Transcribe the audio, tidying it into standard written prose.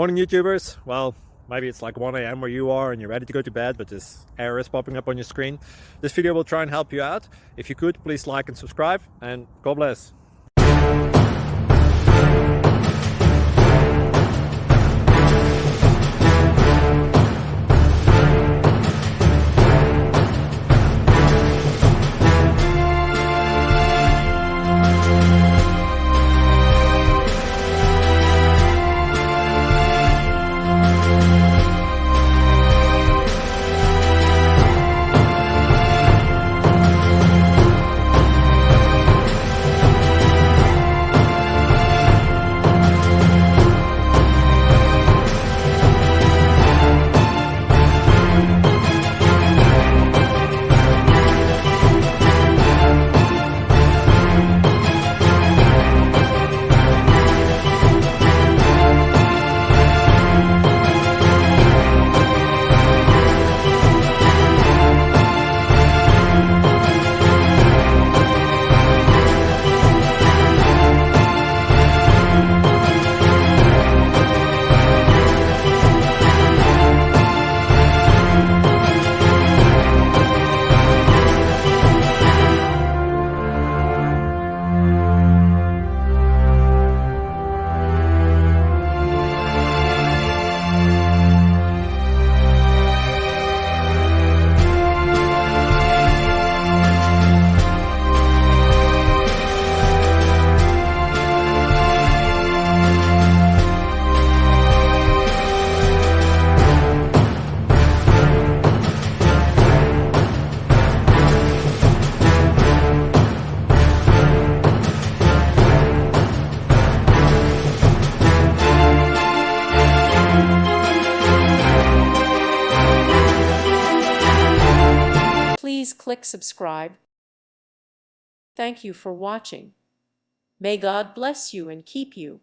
Morning YouTubers. Well, maybe it's like 1 a.m. where you are and you're ready to go to bed, but this error is popping up on your screen. This video will try and help you out. If you could, please like and subscribe, and God bless. Please click subscribe. Thank you for watching. May God bless you and keep you.